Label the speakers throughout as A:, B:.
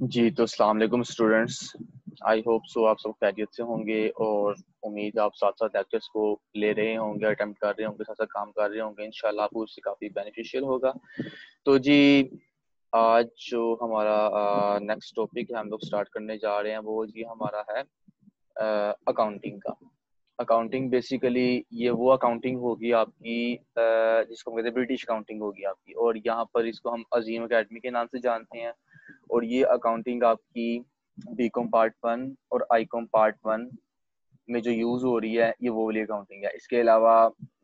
A: जी तो अस्सलाम वालेकुम स्टूडेंट्स। आई होप सो आप सब खैरियत से होंगे और उम्मीद आप साथ साथ लेक्चर्स को ले रहे होंगे, अटेम्प्ट कर रहे होंगे, साथ साथ काम कर रहे होंगे। इंशाल्लाह आपको उससे काफ़ी बेनिफिशियल होगा। तो जी आज जो हमारा नेक्स्ट टॉपिक है हम लोग स्टार्ट करने जा रहे हैं वो जी हमारा है अकाउंटिंग का। अकाउंटिंग बेसिकली ये वो अकाउंटिंग होगी आपकी जिसको हम कहते हैं ब्रिटिश अकाउंटिंग होगी आपकी, और यहाँ पर इसको हम अजीम अकेडमी के नाम से जानते हैं। और ये अकाउंटिंग आपकी बीकॉम पार्ट 1 और आईकॉम पार्ट 1 में जो यूज हो रही है ये वो वाली अकाउंटिंग है। इसके अलावा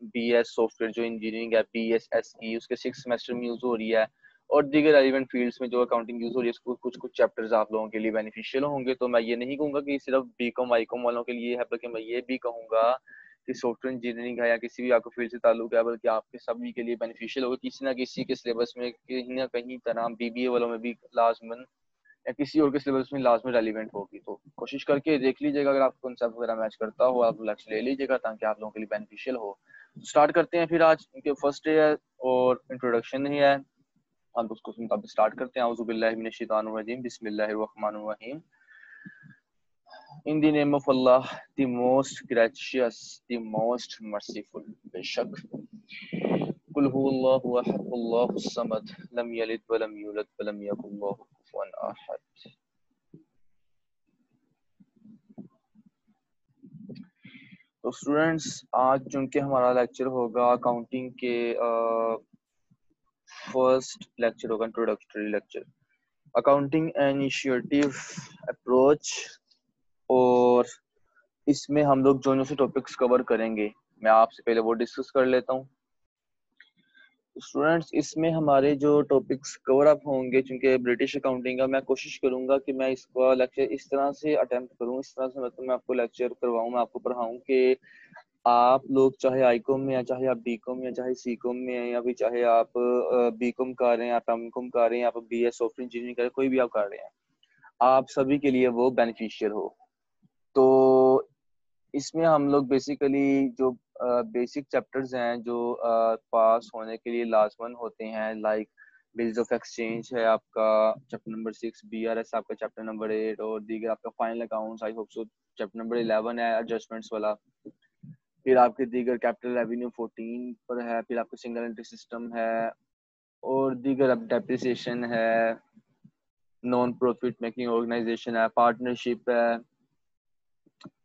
A: बीएस सॉफ्टवेयर जो इंजीनियरिंग है बीएसएसई उसके 6 सेमेस्टर में यूज हो रही है। और दीगर रेलिवेंट फील्ड्स में जो अकाउंटिंग यूज हो रही है उसको कुछ कुछ चैप्टर्स आप लोगों के लिए बेनिफिशियल होंगे। तो मैं ये नहीं कहूँगा कि सिर्फ बीकॉम आईकॉम वालों के लिए है, बल्कि मैं ये भी कहूँगा कि सॉफ्टवेयर इंजीनियरिंग है या किसी भी आपको फील्ड से ताल्लुक है, बल्कि आपके सभी के लिए बेनिफिशियल होगा। किसी ना किसी के सिलेबस में कहीं ना कहीं तरह बीबीए वालों में भी लाजमन या किसी और के सिलेबस में लाजमी रेलिवेंट होगी। तो कोशिश करके देख लीजिएगा, अगर आपको कॉन्सेप्ट वगैरह मैच करता हो आप लक्ष्य ले लीजिएगा ताकि आप लोगों के लिए बेनिफिशियल हो। स्टार्ट करते हैं फिर। आज इनके फर्स्ट डे है और इंट्रोडक्शन ही है, हम उसको मुताबिक स्टार्ट करते हैं। औज़ु बिल्लाहि मिनश शैतानिर रजीम, बिस्मिल्लाहिर रहमानिर रहीम। In the name of Allah, the most gracious, the most merciful. बेशक कुल हुवल्लाहु अहद अल्लाहुस समद लम यलिद वलम यूलद वलम यकुल लहु कुफुवन अहद। तो स्टूडेंट्स आज चूंकि हमारा लेक्चर होगा अकाउंटिंग के फर्स्ट लेक्चर होगा, introductory lecture, accounting initiative approach. और इसमें हम लोग जो से टॉपिक्स कवर करेंगे मैं आपसे पहले वो डिस्कस कर लेता हूँ। स्टूडेंट्स इसमें हमारे जो टॉपिक्स कवर अप होंगे, चूंकि ब्रिटिश अकाउंटिंग का, मैं कोशिश करूंगा कि मैं इसका लेक्चर इस तरह से अटेम्प्ट करूं, इस तरह से मतलब मैं आपको लेक्चर करवाऊं, मैं आपको पढ़ाऊं कि आप लोग चाहे आईकॉम में या चाहे आप बीकॉम या चाहे सीकॉम में हैं या फिर चाहे आप बीकॉम कर रहे हैं, आप एमकॉम कर रहे हैं, आप बीएस सॉफ्टवेयर इंजीनियरिंग कर रहे हैं, कोई भी आप कर रहे हैं, आप सभी के लिए वो बेनिफिशियल हो। तो इसमें हम लोग बेसिकली जो बेसिक चैप्टर्स हैं जो पास होने के लिए लाजमन होते हैं, लाइक बिल्स ऑफ एक्सचेंज है आपका चैप्टर नंबर 6, बीआरएस आपका चैप्टर नंबर 8, और दीगर आपका final accounts I hope so chapter number 11 है एडजस्टमेंट्स वाला। फिर आपके दीगर कैपिटल रेवेन्यू 14 पर है, फिर आपका सिंगल एंट्री सिस्टम है, और दीगर अब डेप्रिसिएशन है, नॉन प्रॉफिट मेकिंग ऑर्गेनाइजेशन है, पार्टनरशिप है,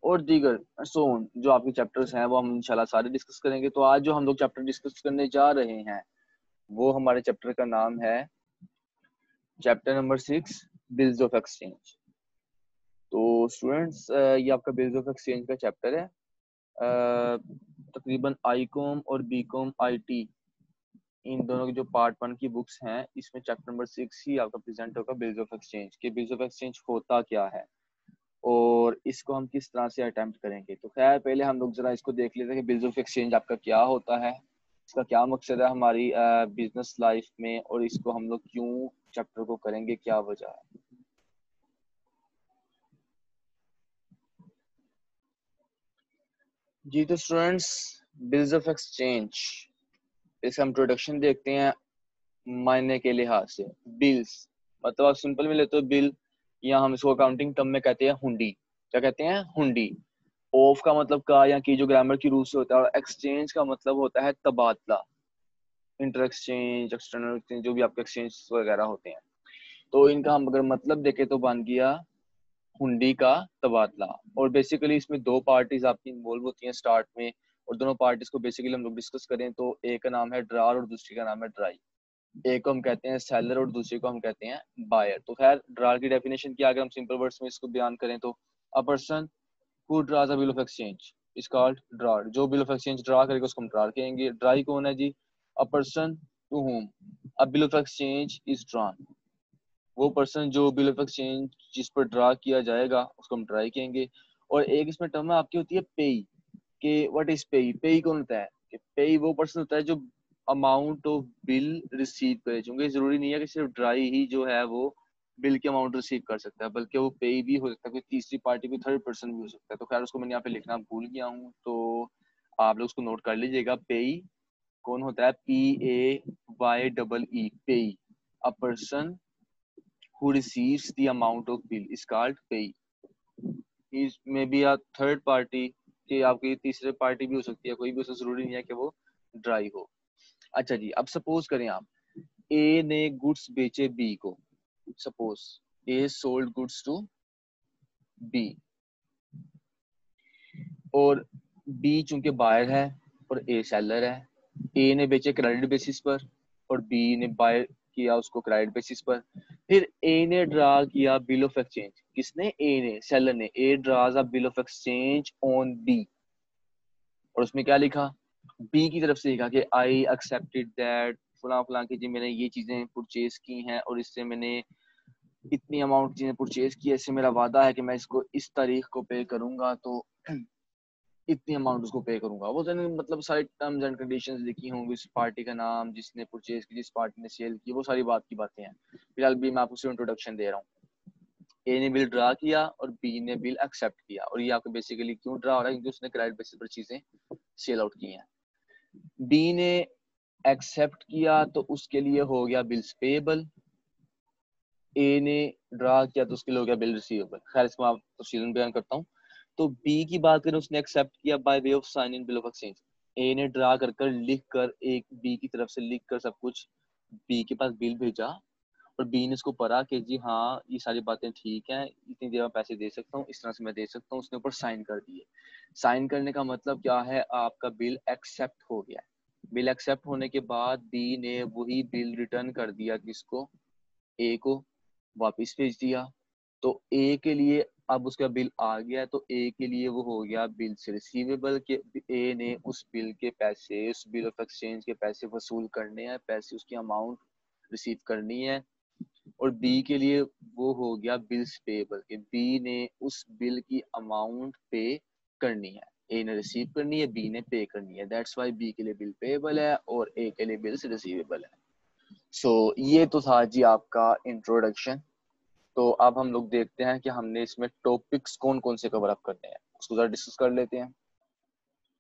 A: और दीगर सोन जो आपके चैप्टर्स हैं वो हम इंशाल्लाह सारे डिस्कस करेंगे। तो आज जो हम लोग चैप्टर डिस्कस करने जा रहे हैं वो हमारे चैप्टर का नाम है chapter number 6, bills of exchange. तो स्टूडेंट्स ये आपका बिल्स ऑफ एक्सचेंज का चैप्टर है। तकरीबन आईकॉम और बीकॉम आईटी इन दोनों की जो पार्ट 1 की बुक्स हैं इसमें चैप्टर नंबर 6 ही आपका प्रेजेंट होगा, बिल्स ऑफ एक्सचेंज के बिल्स ऑफ एक्सचेंज होता क्या है और इसको हम किस तरह से अटेम्प्ट करेंगे। तो खैर पहले हम लोग जरा इसको देख लेते हैं कि बिल्स ऑफ एक्सचेंज आपका क्या होता है, इसका क्या मकसद है हमारी बिजनेस लाइफ में, और इसको हम लोग क्यों चैप्टर को करेंगे, क्या वजह है। जी तो स्टूडेंट्स बिल्स ऑफ एक्सचेंज, इसका हम इंट्रोडक्शन देखते हैं। मायने के लिहाज से बिल्स मतलब आप सिंपल में लेते हो बिल, या हम इसको अकाउंटिंग टर्म में कहते हैं हुंडी। क्या कहते हैं? हुंडी। ऑफ का मतलब का या की जो ग्रामर की रूल से होता है, और एक्सचेंज का मतलब होता है तबादला, इंटर एक्सचेंज, एक्सटर्नल एक्सचेंज, जो भी आपके एक्सचेंज वगैरह होते हैं। तो इनका हम अगर मतलब देखें तो बन गया हुंडी का तबादला। और बेसिकली इसमें दो पार्टीज आपकी इन्वॉल्व होती हैं स्टार्ट में, और दोनों पार्टीज को बेसिकली हम लोग डिस्कस करें तो एक का नाम है ड्रार और दूसरी का नाम है ड्राई। एक को हम कहते हैं सेलर और दूसरे को हम कहते हैं बायर। तो खैर ड्रार की डेफिनेशन क्या, अगर हम सिंपल वर्ड्स में इसको बयान करें तो a person who draws a bill of exchange is called ड्रार। जो बिल ऑफ एक्सचेंज ड्रा करेगा उसको हम ड्रार कहेंगे। ड्राई कौन है जी? A person to whom a bill of exchange is drawn. वो पर्सन जो बिल ऑफ एक्सचेंज जिस पर ड्रा किया जाएगा उसको हम ड्राई कहेंगे। और एक इसमें टर्म आपकी होती है पेई, के व्हाट इज पेई। पेई कौन होता है? कि पेई वो पर्सन होता है जो अमाउंट ऑफ बिल रिसीव करे। चूंकि जरूरी नहीं है कि सिर्फ ड्राई ही जो है वो बिल के अमाउंट रिसीव कर सकता है, बल्कि वो पेई भी हो सकता है, कोई तीसरी पार्टी, कोई थर्ड पर्सन भी हो सकता है। तो खैर उसको मैंने यहाँ पे लिखना भूल गया हूँ, तो आप लोग उसको नोट कर लीजिएगा। पेई कौन होता है? PAYEE, पेई, a person who receives the amount of bill is called payee. He may be a third party, कि आपकी तीसरे पार्टी भी हो सकती है, कोई भी उससे जरूरी नहीं है कि वो ड्राई हो। अच्छा जी, अब सपोज करें आप ए ने गुड्स बेचे बी को, suppose A sold goods to B, और बी चूंकि बायर है और ए सेलर है, ए ने बेचे क्रेडिट बेसिस पर और बी ने बाय किया उसको क्रेडिट बेसिस पर। फिर ए ने ड्रा किया बिल ऑफ एक्सचेंज, किसने? ए ने, सेलर ने। A draws a bill of exchange on B, और उसमें क्या लिखा? बी की तरफ से लिखा कि आई एक्सेप्टेड दैट फलां फलां की जी मैंने ये चीजें परचेज की हैं और इससे मैंने इतनी अमाउंट चीजें परचेज की है, इससे मेरा वादा है कि मैं इसको इस तारीख को पे करूंगा, तो इतनी अमाउंट उसको पे करूंगा। वो तो मतलब सारी टर्म्स एंड कंडीशंस लिखी होंगी, उस पार्टी का नाम, जिसने परचेज की, जिस पार्टी ने सेल की, वो सारी बात की बातें हैं। फिलहाल भी मैं आपको इंट्रोडक्शन दे रहा हूँ। ए ने बिल ड्रा किया और बी ने बिल एक्सेप्ट किया, और ये आपको बेसिकली क्यों ड्रा हो रहा है? क्योंकि उसने क्रेडिट बेसिस पर चीजें सेल आउट की हैं। बी ने एक्सेप्ट किया तो उसके लिए हो गया बिल्स पेएबल, ए ने ड्रा किया तो उसके लिए हो गया बिल रिसीवेबल। खैर इसको आप तफसीलन बयान करता हूँ। तो बी की बात करें, उसने एक्सेप्ट किया by way of sign in bill of exchange. A ने ड्रा कर कर लिख कर, एक बी की तरफ से लिख कर सब कुछ बी के पास बिल भेजा, और बी ने उसको पढ़ा कि जी हाँ ये सारी बातें ठीक हैं, इतनी देर में पैसे दे सकता हूँ, इस तरह से मैं दे सकता हूँ। उसने ऊपर साइन कर दिए। साइन करने का मतलब क्या है? आपका बिल एक्सेप्ट हो गया। बिल एक्सेप्ट होने के बाद बी ने वही बिल रिटर्न कर दिया किसको? ए को, वापस भेज दिया। तो ए के लिए अब उसका बिल आ गया, तो ए के लिए वो हो गया बिल से रिसीवेबल, के ए ने उस बिल के पैसे, उस बिल ऑफ एक्सचेंज के पैसे वसूल करने हैं, पैसे उसकी अमाउंट रिसीव करनी है। और बी के लिए वो हो गया बिल्स पेएबल, के बी ने उस बिल की अमाउंट पे करनी है। ए ने रिसीव करनी है, बी ने पे करनी है। दैट्स वाई बी के लिए बिल पेएबल है और ए के लिए बिल्स रिसीवेबल है। सो ये तो था जी आपका इंट्रोडक्शन। तो अब हम लोग देखते हैं कि हमने इसमें टॉपिक्स कौन कौन से कवर अप करने हैं, उसको जरा डिस्कस कर लेते हैं।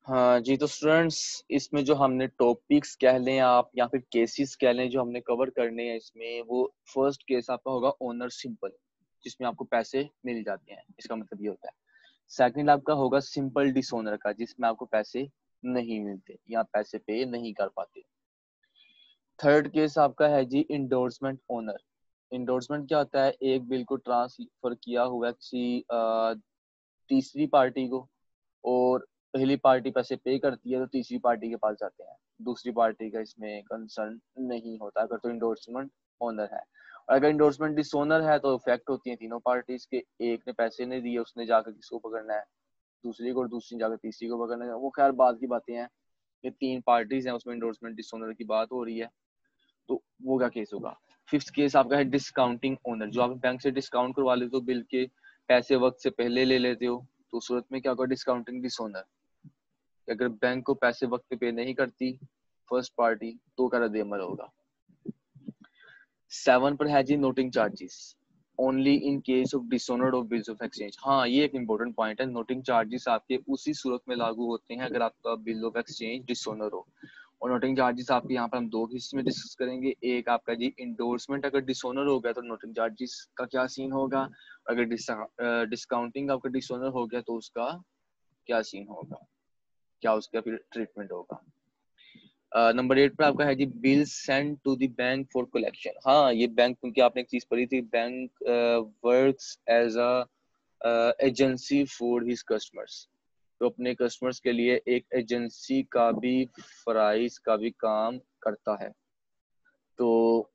A: हाँ जी, तो स्टूडेंट्स इसमें जो हमने टॉपिक्स कह लें आप या फिर केसेस कह लें जो हमने कवर करने हैं इसमें, वो फर्स्ट केस आपका होगा ओनर सिंपल, जिसमें आपको पैसे मिल जाते हैं, इसका मतलब ये होता है। सेकंड आपका होगा सिंपल डिसओनर का, जिसमें आपको पैसे नहीं मिलते या पैसे पे नहीं कर पाते। थर्ड केस आपका है जी इंडोर्समेंट ओनर। इंडोर्समेंट क्या होता है? एक बिल को ट्रांसफर किया हुआ किसी तीसरी पार्टी को, और पहली पार्टी पैसे पे करती है तो तीसरी पार्टी के पास जाते हैं, दूसरी पार्टी का इसमें कंसर्न नहीं होता अगर तो इंडोर्समेंट ओनर है। और अगर इंडोर्समेंट डिसओनर है तो इफेक्ट होती है तीनों पार्टीज के। एक ने पैसे नहीं दिए, उसने जाकर किसको पकड़ना है? दूसरी को, और दूसरी जाकर तीसरी को पकड़ना है। वो खैर बाद की बातें हैं। ये तीन पार्टीज हैं, उसमें इंडोर्समेंट डिसओनर की बात हो रही है, तो वो क्या केस होगा? फिफ्थ केस आपका है डिस्काउंटिंग ओनर। जो आप बैंक से डिस्काउंट करवा लेते हो, बिल के पैसे वक्त से पहले ले लेते हो, तो उस सूरत में क्या होगा? Discounting dishonour. अगर बैंक को पैसे वक्त पे नहीं करती फर्स्ट पार्टी, तो क्या रद्द अमल होगा? 7 पर है जी noting charges only in case of dishonoured of bills of exchange. हाँ, ये एक इंपॉर्टेंट पॉइंट है। नोटिंग चार्जेस आपके उसी सूरत में लागू होते हैं अगर आपका बिल ऑफ एक्सचेंज डिसऑनर हो। और नोटिंग चार्जेस आपके यहाँ पर हम दो हिस्से में डिस्कस करेंगे। एक आपका जी इंडोर्समेंट अगर डिसऑनर हो गया तो नोटिंग चार्जेस का क्या सीन होगा, अगर डिस्काउंटिंग आपका डिसऑनर हो गया तो उसका क्या सीन होगा, क्या उसका फिर ट्रीटमेंट होगा। नंबर 8 पर आपका है जी bill send to the bank for collection. हाँ, ये बैंक, क्योंकि आपने एक चीज पढ़ी थी, bank works as a agency for his customers. तो अपने कस्टमर्स के लिए एक एजेंसी का भी फराइज का भी काम करता है। तो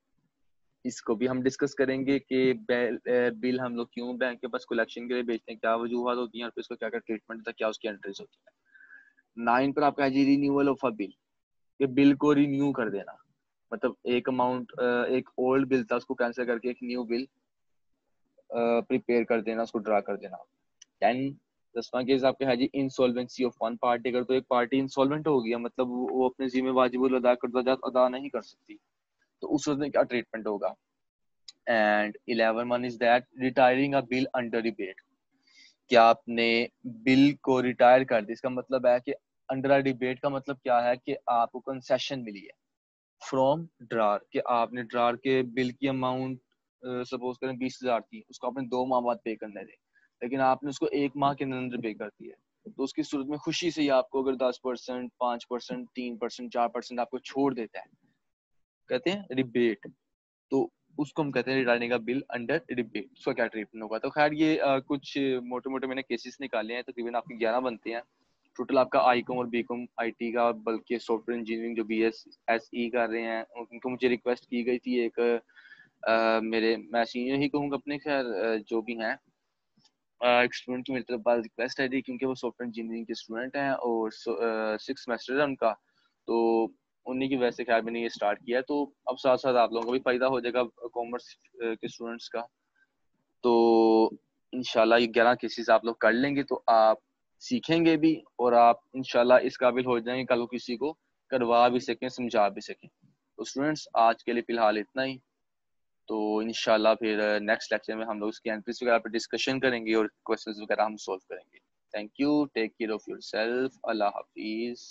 A: इसको भी हम डिस्कस करेंगे कि बिल हम लोग क्यों बैंक के पास कलेक्शन के लिए भेजते हैं, क्या वजूहत होती हैं और फिर इसको क्या क्या ट्रीटमेंट होता है, क्या उसकी एंट्रीज होती है। 9 पर आपका है जी रिन्यूअल ऑफ अ बिल। ये बिल को रिन्यू कर देना, मतलब एक अमाउंट, एक ओल्ड बिल था उसको कैंसिल करके एक न्यू बिल प्रिपेयर कर देना, उसको ड्रा कर देना। 10 10वां केस आपके है जी इंसॉल्वेंसी ऑफ वन पार्टी। अगर तो एक पार्टी इंसॉल्वेंट हो गया, मतलब वो अपने जिम्मे वाजिबुल अदा नहीं कर सकती, तो उस उसमें क्या ट्रीटमेंट होगा। And 11 one is that retiring a bill under debate. क्या आपने बिल को रिटायर कर दिया, इसका मतलब है कि अंडर अ डिबेट का मतलब क्या है कि आपको कंसेशन मिली है फ्रॉम ड्रार, कि आपने ड्रार के बिल की अमाउंट
B: सपोज करें 20,000 थी, उसको आपने 2 माह बाद पे करने थे, लेकिन आपने उसको 1 माह के अंदर पे कर दिया, तो उसकी सूरत में खुशी से ही आपको अगर 10%, 5%, 3%, 4% आपको छोड़ देता है, कहते हैं रिबेट, तो उसको हम कहते हैं रिटर्निंग का बिल अंडर रिबेट, उसका क्या ट्रीटमेंट होगा। तो खैर ये कुछ मोटे मोटे मैंने केसेस निकाले हैं, तकरीबन आपके 11 बनते हैं टोटल। आपका आई.कॉम और बी.कॉम आई.टी का, बल्कि सॉफ्टवेयर इंजीनियरिंग जो BSSE कर रहे हैं, उनको मुझे रिक्वेस्ट की गई थी एक मेरे, मैं सीनियर ही कहूँगा अपने, खैर जो भी हैं, एक स्टूडेंट की मेरी तरफ बात रिक्वेस्ट है थी, क्योंकि वो सॉफ्टवेयर इंजीनियरिंग के स्टूडेंट हैं और 6 सेमेस्टर है उनका, तो उन्हीं की वजह से खैर मैंने ये स्टार्ट किया है। तो अब साथ साथ आप लोगों को भी फायदा हो जाएगा कॉमर्स के स्टूडेंट्स का। तो इंशाल्लाह ये 11 केसेस आप लोग कर लेंगे तो आप सीखेंगे भी, और आप इंशाल्लाह इस काबिल हो जाएंगे कल को किसी को करवा भी सकें, समझा भी सकें। तो स्टूडेंट्स आज के लिए फिलहाल इतना ही, तो इंशाल्लाह फिर नेक्स्ट लेक्चर में हम लोग इसकी एंट्रीज वगैरह पर डिस्कशन करेंगे और क्वेश्चंस वगैरह हम सॉल्व करेंगे। Thank you, take care of yourself, अल्लाह हाफिज।